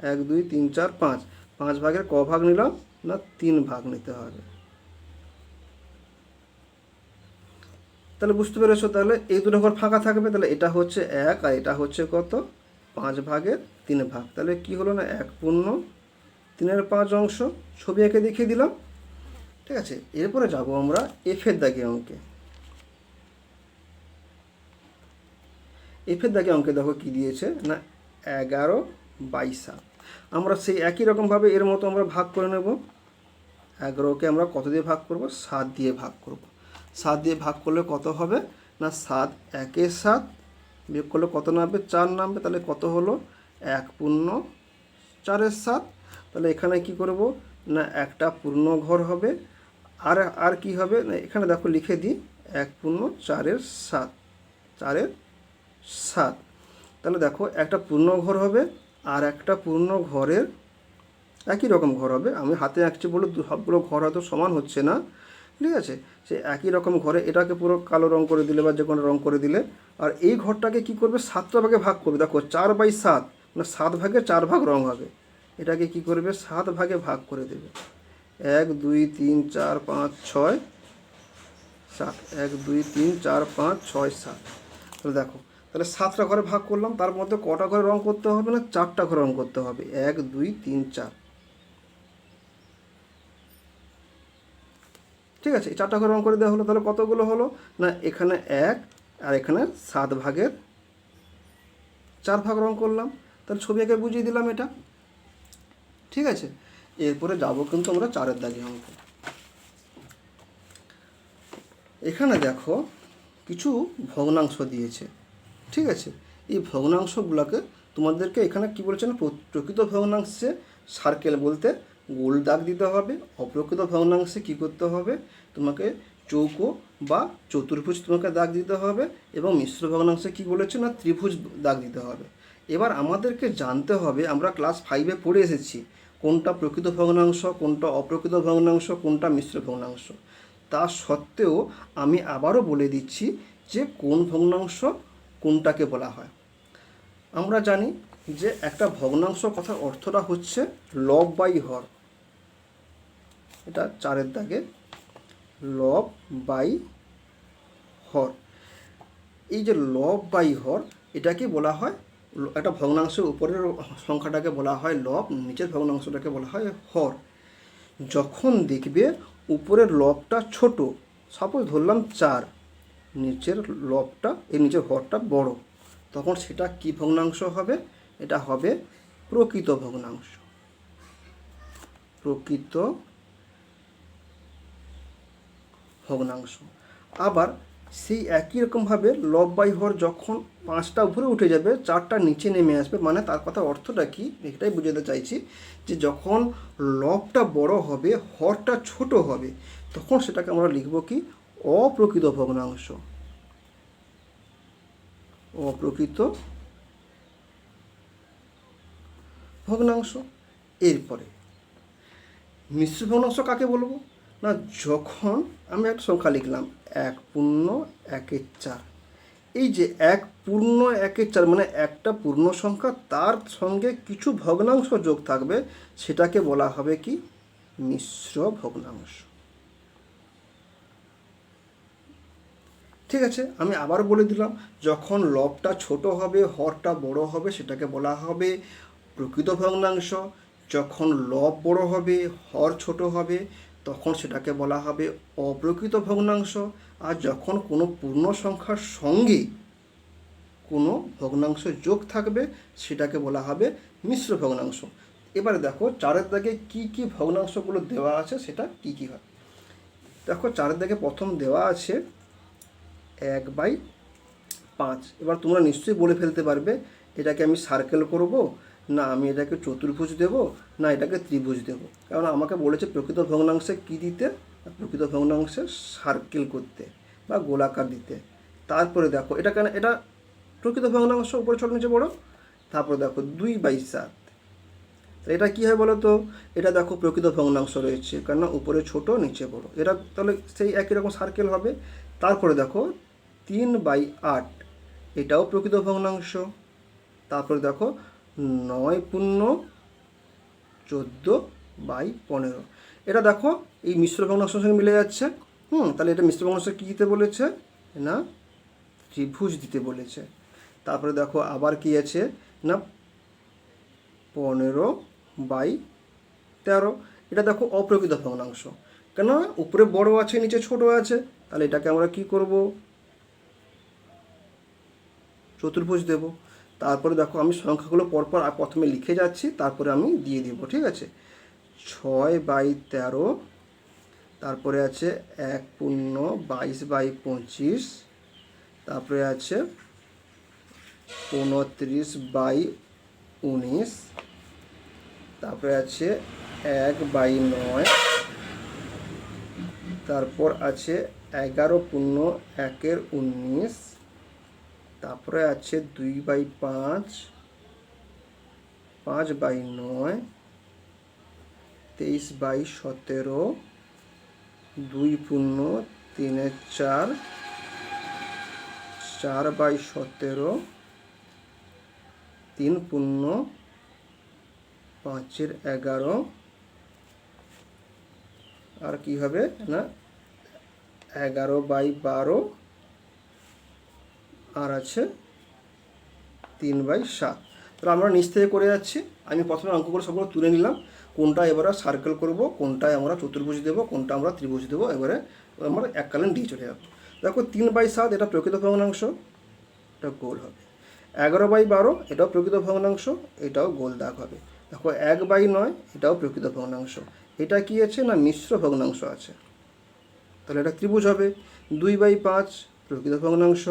1 2 3 4 5, 5 ভাগের ক ভাগ নিলাম না 3 ভাগ নিতে হবে। তাহলে বুঝতে পেরেছো, তাহলে এই দুটো ঘর ফাঁকা থাকবে, তাহলে এটা হচ্ছে 1 আর এটা হচ্ছে কত, 5 ভাগের 3 ভাগ। তাহলে কি হলো না 1/3/5 অংশ। ছবি এঁকে দেখিয়ে দিলাম। ঠিক আছে, এরপরে যাব আমরা এফের দাগে অঙ্কে। এফের দাগে অঙ্কে দেখো কী দিয়েছে না 11/7। আমরা সেই একই রকমভাবে এর মতো আমরা ভাগ করে নেব। 11কে আমরা কত দিয়ে ভাগ করব, 7 দিয়ে ভাগ করব। 7 দিয়ে ভাগ করলে কত হবে না 7 1 7, বিয়োগ করলে কত নামবে, 4 নামবে। তাহলে কত হলো 1/4/7। তাহলে এখানে কি করব না একটা পূর্ণ ঘর হবে, আর কি হবে না এখানে দেখো লিখে দিই 1/4/7, 4/7। তাহলে দেখো একটা পূর্ণ ঘর হবে আর একটা পূর্ণ ঘরের একই রকম ঘর হবে। আমি হাতে আঁকছি বলে সবগুলো ঘর হয়তো সমান হচ্ছে না, ঠিক আছে। সে একই রকম ঘরে এটাকে পুরো কালো রং করে দিলে বা যে কোনো রং করে দিলে, আর এই ঘরটাকে কি করবে 7টা ভাগে ভাগ করবে। দেখো 4/7, মানে 7 ভাগে 4 ভাগ রং হবে। এটাকে কি করবে 7 ভাগে ভাগ করে দেবে। 1 2 3 4 5 6 7, 1 2 3 4 5 6 7। তাহলে দেখো, তাহলে 7টা ঘরে ভাগ করলাম, তার মধ্যে কটা ঘরে রং করতে হবে না 4টা ঘরে রং করতে হবে। 1 2 3 4, ঠিক আছে। এই 4টা ঘরে রং করে দেওয়া হলো। তাহলে কতগুলো হলো না এখানে 1 আর এখানে 7 ভাগের 4 ভাগ রং করলাম। তাহলে ছবি এঁকে বুঝিয়ে দিলাম এটা, ঠিক আছে। এরপরে যাব কিন্তু আমরা 4-এর দাগে অঙ্ক। এখানে দেখো কিছু ভগ্নাংশ দিয়েছে, ঠিক আছে। এই ভগ্নাংশগুলোকে তোমাদেরকে এখানে কি বলছে না প্রকৃত ভগ্নাংশে সার্কেল বলতে গোল দাগ দিতে হবে, অপ্রকৃত ভগ্নাংশে কী করতে হবে তোমাকে চৌকো বা চতুর্ভুজ তোমাকে দাগ দিতে হবে, এবং মিশ্র ভগ্নাংশে কী বলেছে না ত্রিভুজ দাগ দিতে হবে। এবার আমাদেরকে জানতে হবে, আমরা ক্লাস 5-এ পড়ে এসেছি কোনটা প্রকৃত ভগ্নাংশ, কোনটা অপ্রকৃত ভগ্নাংশ, কোনটা মিশ্র ভগ্নাংশ। তা সত্ত্বেও আমি আবারও বলে দিচ্ছি যে কোন ভগ্নাংশ কোনটাকে বলা হয়। আমরা জানি যে একটা ভগ্নাংশ কথার অর্থটা হচ্ছে লব বাই হর। এটা 4-এর দাগে লব বাই হর। এই যে লব বাই হর এটাকে বলা হয় একটা ভগ্নাংশের উপরের সংখ্যাটাকে বলা হয় লব, নিচের ভগ্নাংশটাকে বলা হয় হর। যখন দেখবে উপরের লবটা ছোট, সাপোজ ধরলাম 4, নিচের লবটা এই নিচের হরটা বড়, তখন সেটা কি ভগ্নাংশ হবে? এটা হবে প্রকৃত ভগ্নাংশ। প্রকৃত ভগ্নাংশ। আবার সেই একই রকমভাবে লব বাই হর যখন 5টা উপরে উঠে যাবে, 4টা নিচে নেমে আসবে, মানে তার কথা অর্থটা কি এটাই বুঝাতে চাইছি, যে যখন লবটা বড় হবে হরটা ছোট হবে, তখন সেটাকে আমরা লিখব কি? অপ্রকৃত ভগ্নাংশ। অপ্রকৃত ভগ্নাংশ। এরপরে মিশ্র ভগ্নাংশ কাকে বলবো? না, যখন আমি একটা সংখ্যা লিখলাম 1.1/4, এই যে 1.1/4 মানে একটা পূর্ণ সংখ্যা, তার সঙ্গে কিছু ভগ্নাংশ যোগ থাকবে, সেটাকে বলা হবে কি? মিশ্র ভগ্নাংশ। ঠিক আছে, আমি আবার বলে দিলাম, যখন লবটা ছোট হবে হরটা বড় হবে, সেটাকে বলা হবে প্রকৃত ভগ্নাংশ। যখন লব বড় হবে হর ছোট হবে, তখন সেটাকে বলা হবে অপ্রকৃত ভগ্নাংশ। আর যখন কোনো পূর্ণ সংখ্যার সঙ্গে কোনো ভগ্নাংশ যোগ থাকবে, সেটাকে বলা হবে মিশ্র ভগ্নাংশ। এবারে দেখো 4-এর দাগে কী কী ভগ্নাংশগুলো দেওয়া আছে, সেটা কী কী হয়। দেখো 4-এর দাগে প্রথম দেওয়া আছে 1/5। এবার তোমরা নিশ্চয়ই বলে ফেলতে পারবে, এটাকে আমি সার্কেল করব, না আমি এটাকে চতুর্ভুজ দেব, না এটাকে ত্রিভুজ দেব। কারণ আমাকে বলেছে প্রকৃত ভগ্নাংশে কী দিতে? প্রকৃত ভগ্নাংশে সার্কেল করতে বা গোলাকার দিতে। তারপরে দেখো এটা কেন, এটা প্রকৃত ভগ্নাংশ উপরে ছোট নিচে বড়। তারপরে দেখো 2/7, এটা কী হয় বলো তো? এটা দেখো প্রকৃত ভগ্নাংশ রয়েছে, কেননা উপরে ছোট নিচে বড়, এটা তাহলে সেই একই রকম সার্কেল হবে। তারপরে দেখো 3/8, এটাও প্রকৃত ভগ্নাংশ। তারপরে দেখো 9×14/15, এটা দেখো এই মিশ্র ভগ্নাংশের সঙ্গে মিলে যাচ্ছে। তাহলে এটা মিশ্র ভগ্নাংশ কী দিতে বলেছে? না ত্রিভুজ দিতে বলেছে। তারপরে দেখো আবার কি আছে, না 15/13, এটা দেখো অপ্রকৃত ভগ্নাংশ, কেন উপরে বড় আছে নিচে ছোট আছে, তাহলে এটাকে আমরা কি করব? চতুর্ভুজ দেব। তারপরে দেখো আমি সংখ্যাগুলো পরপর প্রথমে লিখে যাচ্ছি, তারপরে আমি দিয়ে দেব, ঠিক আছে? 6/13, তারপরে আছে 1.22/25, তারপরে আছে 29/19, তারপরে আছে 1/9, তারপর আছে 11.1/19, তারপরে আছে 2/5, 5/9, 23/17, 2.3/4, 4/17, 3.5/11, আর কি হবে না 11/12, আর আছে 3/7। তাহলে আমরা নিচ থেকে করে যাচ্ছি। আমি প্রথমে অঙ্কগুলো সবগুলো তুলে নিলাম, কোনটা এবারে সার্কেল করব, কোনটায় আমরা চতুর্ভুজ দেবো, কোনটা আমরা ত্রিভুজ দেবো, এবারে আমরা এককালীন দিয়ে চলে যাবো। দেখো 3/7 এটা প্রকৃত ভগ্নাংশ, এটা গোল হবে। 11/12 এটাও প্রকৃত ভগ্নাংশ, এটাও গোল দাগ হবে। দেখো 1/9 এটাও প্রকৃত ভগ্নাংশ। এটা কি আছে? না মিশ্র ভগ্নাংশ আছে, তাহলে এটা ত্রিভুজ হবে। 2/5 প্রকৃত ভগ্নাংশ,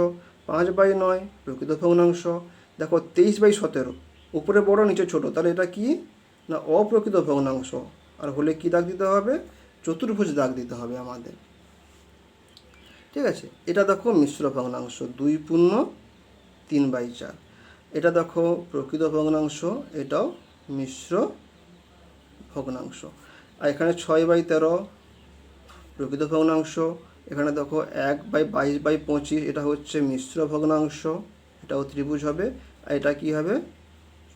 5/9 প্রকৃত ভগ্নাংশ। দেখো 23/17 উপরে বড় নিচে ছোট, তাহলে এটা কি? না অপ্রকৃত ভগ্নাংশ। আর হলে কি দাগ দিতে হবে? চতুর্ভুজ দাগ দিতে হবে আমাদের, ঠিক আছে? এটা দেখো মিশ্র ভগ্নাংশ 2.3/4, এটা দেখো প্রকৃত ভগ্নাংশ, এটাও মিশ্র ভগ্নাংশ। আর এখানে 6/13 প্রকৃত ভগ্নাংশ, এখানে দেখো 1/22/25 এটা হচ্ছে মিশ্র ভগ্নাংশ, এটাও ত্রিভুজ হবে। আর এটা কি হবে?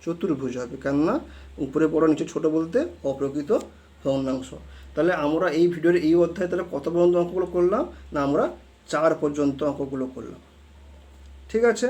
চতুর্ভুজ হবে, কেননা উপরে বড় নিচে ছোট বলতে অপ্রকৃত ভগ্নাংশ। তাহলে আমরা এই ভিডিওর এই অধ্যায়ে তাহলে কত পর্যন্ত অঙ্কগুলো করলাম? না আমরা 4 পর্যন্ত অঙ্কগুলো করলাম, ঠিক আছে?